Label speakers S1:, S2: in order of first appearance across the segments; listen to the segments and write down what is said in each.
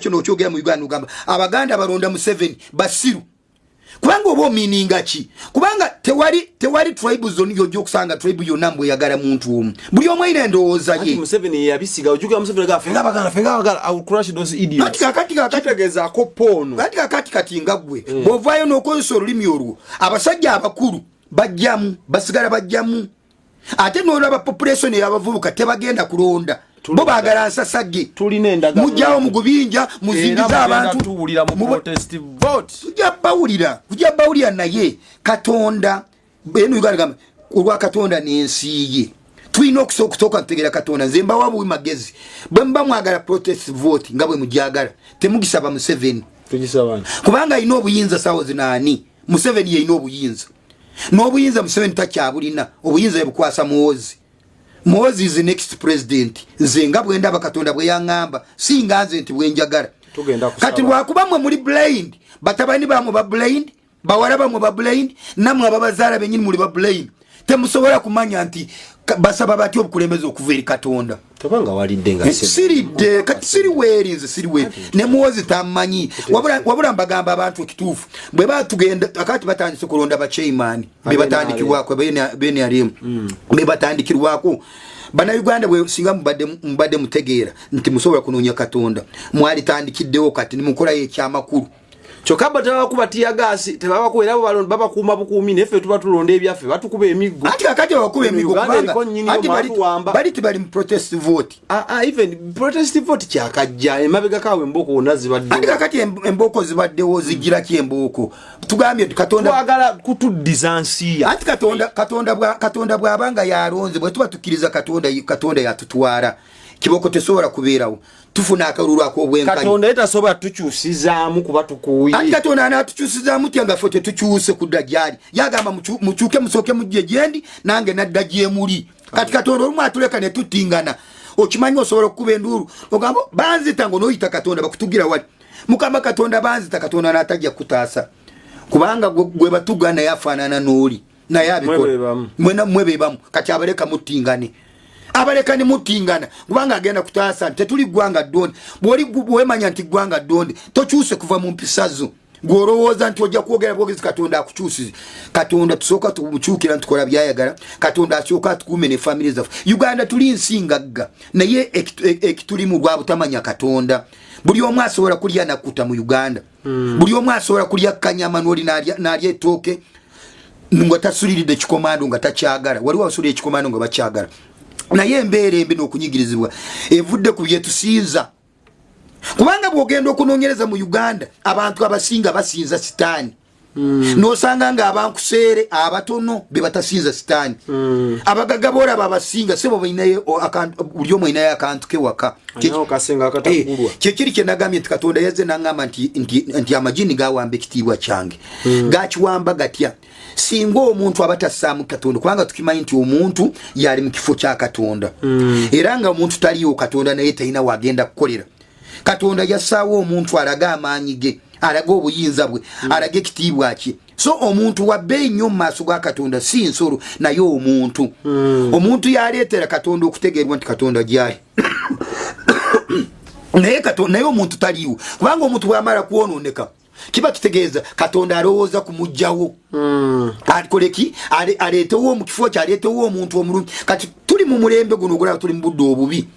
S1: kino kyogera mu Uganda ugamba abaganda baronda mu 7 basiru kubanga obo meaninga ki kubanga tewali tribes zone yojo kusanga tribe yo nambo yagala muntu omu buli omwe ine ndowooza ye
S2: mu 7 yabisiga ojuga mu 7 ga fenga bagala I will crush those idiots
S1: kati
S2: tegeza ko pono
S1: kati ngagwe bovayo nokonso olulimi olwo abasajja abakulu bajjamu basigala bajjamu ate n'olaba population y'abavubuka tebagenda kulonda bo bagala nsasage
S2: tulina endagala
S1: mujjawo mu gubinja muzingiza abantu
S2: tuwulira mu protest vote
S1: kujja bawulira naye Katonda beno Uganda olwa Katonda n'ensi ye tulina okusoka kutegeera Katonda nze mbawa magezi bwe mba mwagala protest vote nga bwe mujagala temugisaba mu 7
S2: tugisabana
S1: kubanga ino obuyinza sawo zinani mu 7 ye ino obuyinza n'obuyinza mu 7 takyabulina obuyinza bukwasa Muhoozi is the next president zenga bwenda bakatonda bwe yangamba singa nze nti bwenjagala kati lwakuba mwe muri blind batabani bamwe ba blind bawala bamwe ba blind namwe ababazaala benyini muri ba blind temusobola kumanya nti basaba batyo okulemeza okuva eri Katonda
S2: tobanga walidde nga
S1: siridde kati siri werinze siri we ne Muhoozi tamanyi wabula mbagamba abantu ekituufu bwe batugenda akati batandise kulonda ba chairman be batandikirwako bene alimu be batandikirwako bana Uganda bwe singa mbadde mutegeera nti musobola kunoonya Katonda mwali tandikiddewo kati nimukola y'ekyamakulu
S2: chokaba tabakubatia gasi tebabakuera abo balonda babakuuma bukuumi nefe tuba tulonda ebyaffe batukuba emiggo
S1: ati kakati bakuba emiggo kubanga bali mu protest vote
S2: even protest vote kyakajja emabega kawe emboko onazibadde
S1: ati kakati emboko zibaddewo zigira ki emboko tugambye Katonda
S2: twagala kutudizansiya
S1: ati Katonda bwabanga yalonze bwe tuba tukiriza Katonda yatutwala kiboko tesobola kubeerawo tufuna akalulu ak'obwenkanya
S2: Katonda etasobola tukyusizaamu kuba tukuyi
S1: ati Katonda anatukyusizaamu tyanga ffe tetukyuse kudda gyali yagamba mukyuke musooke mujje gyendi nange nadda gyemuli kati Katonda olumu atuleka ne tutingana okimanyi osobola okukuba enduulu ogamba banzita ng'onoyita Katonda bakutugira wali mukama Katonda banzita Katonda n'atajja kutaasa kubanga gwe batugana yafaanana n'oli naye abikola mwe bebamu kati abaleka mutingane abaleka ni mutingana kubanga agenda kutaasa tetuli gwanga ddonde bwemanya nti gwanga ddonde tokyuse kuva mu mpisazo gwolowooza nti ojja kwogera bwogezi Katonda akukyusize Katonda tusooka tumukyukira ntukola byayagala Katonda asooka tukuume ne family zaffe Uganda tuli nsingagga naye ekitulimu lwa butamanya Katonda buli omu asobola kulya nakuta mu Uganda buli omu asobola kulya kanyama n'oli n'alya ettooke nga tasuliridde kikomando nga takyagala waliwo abasulira ekikomando nga bakyagala naye embeera embi n'okunyigirizibwa evudde ku bye tusinza kubanga bw'ogenda okunoonyereza mu Uganda abantu abasinga basinza sitaani n'osanga nga abankuseere abatono be batasinza sitaani abagaga boolaba abasinga sebo balinayo buli omu alinayo akantu ke waka kyekiri kye nagambye nti Katonda yazze n'aŋŋamba nti amagini gawamba ekitiibwa kyange gakiwamba gatya singa omuntu aba tassaamu Katonda kubanga tukimanyi nti omuntu yali mu kifo kya Katonda era nga omuntu taliyo Katonda naye talina wagenda kukolera Katonda yassaawo omuntu alaga amaanyi ge alaga obuyinza bwe alaga ekitiibwa kye so omuntu wabbeeyi nnyo mu maaso ga Katonda si nsolo naye omuntu yaleetera Katonda okutegeerwa nti Katonda gyali naye omuntu taliiwo kubanga omuntu bw'amala kwonooneka kiba kitegeeza Katonda alowooza kumugjawo akoleki aleetewo mu kifo kye aleetewo omuntu omulungi kati tuli mu mulembe guno ogulaba tuli mu budde obubi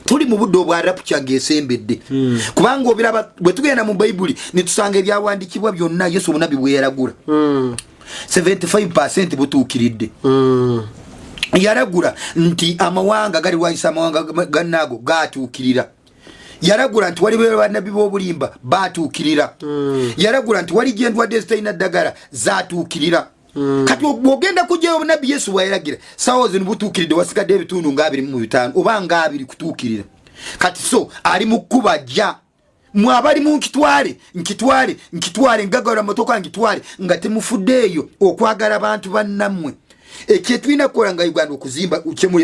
S1: tuli mu budde obwa rapture ng'esembedde kubanga obiraba bwe tugenda mu Bayibuli ne tusanga ebyawandikibwa byonna Yesu obunabi bwe yaragula 75% butuukiridde yaragula nti amawanga gali lwanyisa amawanga gannaago gaatuukirira yaragula nti wali bannabbi b'obulimba baatuukirira yaragula nti wali gyendwadde zitalina ddagala zaatuukirira kati bw'ogenda kujjayo obunabbi Yesu bwayeragira sawo zino butuukiridde wasigadde ebitundu nga 25 oba nga 2 kutuukirira kati so ali mu kkuba ajja mwabali mu nkitwale ngagala motoka nkitwale nga temufuddeeyo okwagala abantu bannammwe ekyetulina kukola nga Uganda okuzimba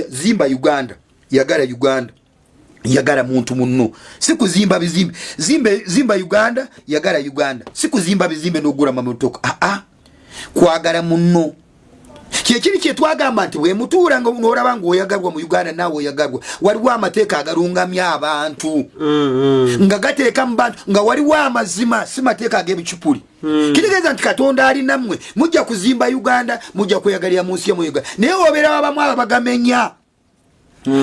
S1: zimba Uganda yagala Uganda yagala muntu munno si kuzimba bizimbe zimba Uganda yagala Uganda si kuzimba bizimbe n'ogula mamotoka kwagala munno kyekiri kyetwagamba nti bwe mutuula nga n'olaba ng'oyagabwa mu Uganda naawe oyagabwa waliwo amateeka agalungamya abantu nga gateeka mu bantu nga waliwo amazima si mateeka ag'ebicupuli kitegeeza nti Katonda ali nammwe mujja kuzimba Uganda mujja kweyagalira mu nsi y'emu Uganda naye obeera abamu aba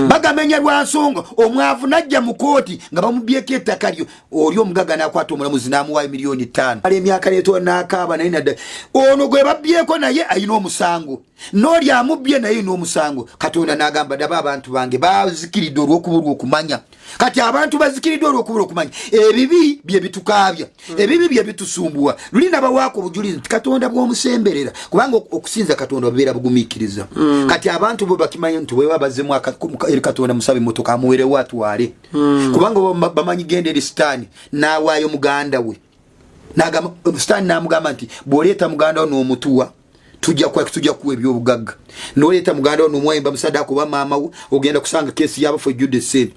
S1: bagamenya lwa nsonga omwavu najja mu kooti nga bamubyeko ettaka lyo oli omugaga n'akwata omulamuzi n'amuwaayo miliyoni 5 ali emyaka leeto n'akaaba naye nadda ono gwe babyeko naye ayina omusango n'oli amubbye naye n'omusango Katonda n'agamba daba abantu bange bazikiridde olw'okubulwa okumanya kati abantu bazikiridde olw'okubulwa okumanya ebibi bye bitukaabya ebibi bye bitusumbuwa luli nabawaako obujulizi nti Katonda bw'omusemberera kubanga okusinza Katonda babeera bugumiikiriza kati abantu bo bakimanya nti bwe babazemu eri Katonda musabe emmotoka amuweerewo atwale kubanga bamanyi genda eri sitaani n'awaayo muganda we sitaani n'amugamba nti bw'oleeta muganda wo n'omutuwa tujja kuwa ebyobugagga n'oleeta muganda wo n'omuwayimba musaddaaka oba maama wo ogenda kusanga keesi y'abafu ejjudde ssente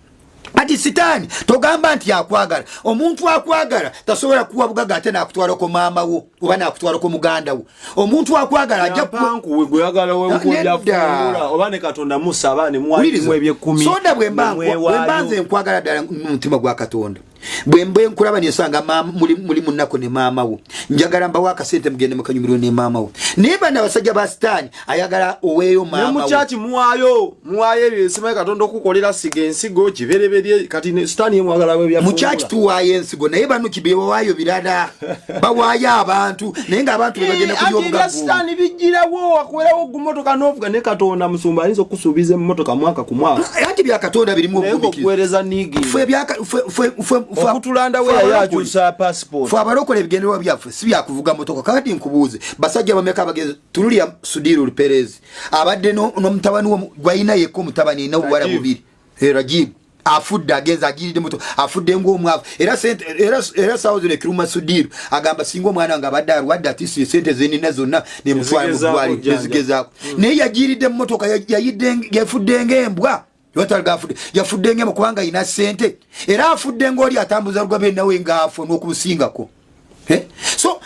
S1: ati sitaani togamba nti akwagala omuntu akwagala tasobola kuwa bugagga ate n'akutwalako maama wo oba n'akutwalako muganda wo omuntu akwagala ajja
S2: pankuwe gweyagala wenkulyafungula oba ne Katonda musaba ne muwalimu ebyekumi
S1: sonda bwembanze nkwagala ddala mumutima gwa Katonda bwembe nkulaba nesanga muli munako ne maama wo njagala mbawo akasente mugende mukanyumirwe ne maama wo naye bana basajja ba sitaani ayagala oweeyo maama wo
S2: ne muchachi muwayo ebyo simanyi Katonda okukolera siga ensigo kibereberye kati ne sitaani yemwagala we byafungula
S1: muchachi tuwaayo ensigo naye bano kibeewaayo birala bawaayo abantu naye ng'abantu bagenda kulya obugagga
S2: sitaani bijjirawo akwerawo gumotoka n'ovuga ne Katonda musumba ayinza okusuubiza emmotoka mwaka ku mwaka
S1: ati bya Katonda birimu
S2: okuweereza nigi okutulanda we yakyusa passport
S1: fwe abalokole ebigendererwa byaffe si byakuvuga motoka kakati nkubuuze basajja bameka abagezi tululya Sudiru Luperezi abadde n'omutabani wo gwayina yekko omutabani n'obuwala bubiri Rajibu afudde agenza agiridde moto afudde ng'omwavu era saawo ne Kiruma Sudiru agamba singa omwana nga abadde alwadde ati sente zenina zonna nemutwala mu ddwaliro nezigezaako naye yagiridde mu motoka yafudde ng'embwa yafudde ng'embwa kubanga ayina ssente era afudde ng'oli atambuza lugabe nawe ng'afo n'okubusingako so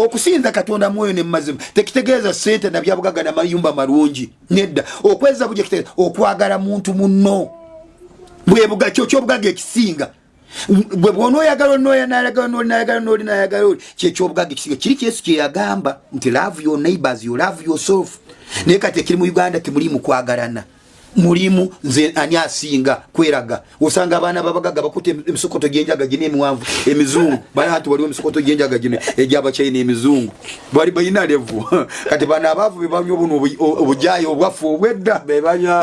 S1: okusinza Katonda mwoyo ne mazima tekitegeeza ssente na byabugagga n'amayumba malungi nedda okweza bujja kitegeeza okwagala muntu munno bwebuga kyobugagga ekisinga bwe bw'onooyagala n'oli kyekyobugaga ekisinga kiri Yesu kye yagamba nti love your neighbors you love yourself naye kati ekiri mu Uganda temuli mu kwagalana mulimu nze ani asinga kweraga osanga abaana babagagga bakutte emisokoto gy'enjaga gino emiwanvu emizungu bantu waliwo emisokoto gy'enjaga gino egy'Abachina emizungu bali bayina levu kati bana abaavu be banywa buno obujayi obwaffe obwedda
S2: be banywa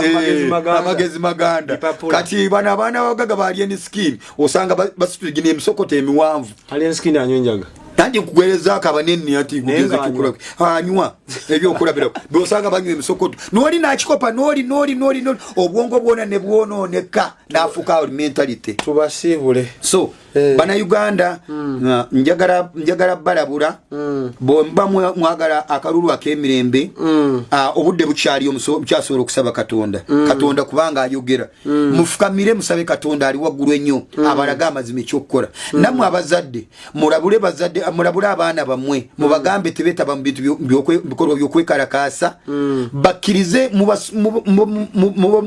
S1: amagezi maganda kati bana abaana babagagga bali eni skin osanga basitule gino emisokoto emiwanvu
S2: ali eni skin anywa enjaga
S1: kandi kugereza akabanene ati kugeza kikula anywa ebyokulabira bosanga banywa emisokoto noli nakikopa noli obwongo bwona ne bwononeka nafuka mentality
S2: tubasibule
S1: so bana Uganda njagala balabula bomba mwagala akalulu akemirembe obudde bukyali omukyasobola okusaba Katonda kubanga ayogera mufukamire musabe Katonda ali waggulu ennyo abalaga amazima ekyokukola namwe abazadde mulabule abaana bammwe mubagambe tebetaba mu bintu bikolwa byokwekalakaasa bakkirize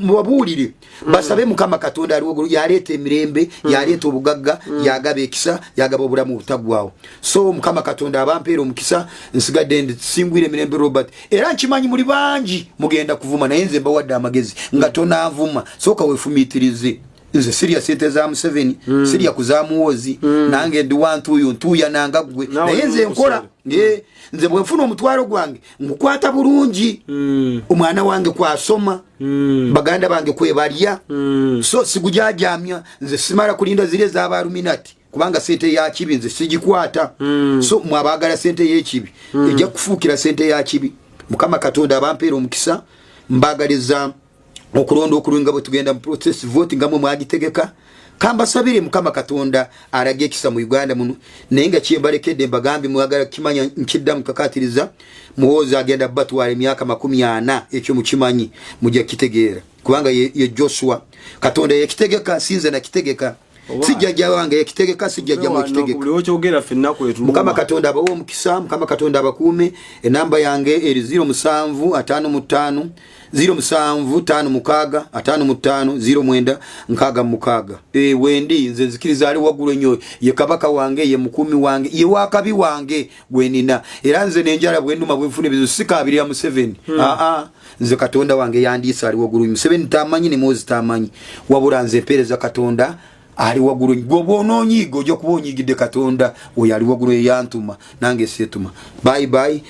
S1: mubabuulire basabe Mukama Katonda ali waggulu yaleeta emirembe yaleeta obugagga yagaba ekisa yagaba obulamu butagwawo so Mukama Katonda abampeera omukisa nsigadde ndisingwire Mirembe Robert era nkimanyi muli bangi mugenda kuvuma naye nze mbawadde amagezi nga tonavuma soka wefumiitirize nze sirya sente za Museveni sirya kuzaamuwozi nange ndi wantu uyu ntuya nanga gwe naye nze nkola nze bwenfuna omutwalo gwange ngukwata bulungi omwana wange kwasoma baganda bange kwebalya so sigujajamya nze simala kulinda zile z'abaluminati kubanga sente ya kibi nze sigikwata so mwabagala sente y'ekibi ejja kufuukira sente ya kibi Mukama Katonda abampeera omukisa mbagaliza okulonda okulunga bwe tugenda mu process vote ngamwe mwagitegeka kamba sabire Mukama Katonda arage ekisa mu Uganda muno nenga kyembalekedde mbagambi mwagala kimanya nkiddamu kakatiriza muwoza agenda batwala emyaka 40 ekyo mukimanyi mujja kitegeera kubanga ye Joshua Katonda yekitegeka sinze na kitegeka sijja wange ekitegeka sijja mu ekitegeka
S2: buli okyogera fenna kwetu
S1: Mukama Katonda abawo omukisa Mukama Katonda abakuume enamba yange eri 0755 0755 wendi nze nzikiriza ali waggulu ennyo ye kabaka wange ye mukumi wange ye wakabi wange gwenina era nze nenjala bwenduma bwenfune bizo sikabirira mu 7 nze Katonda wange yandiisa ali waggulu mu 7 tamanyi ne Mozi tamanyi wabula nze mpereza Katonda ali waggulu gobononyigo jo kubonyigide Katonda oyo ali waggulu yantuma nange setuma bye bye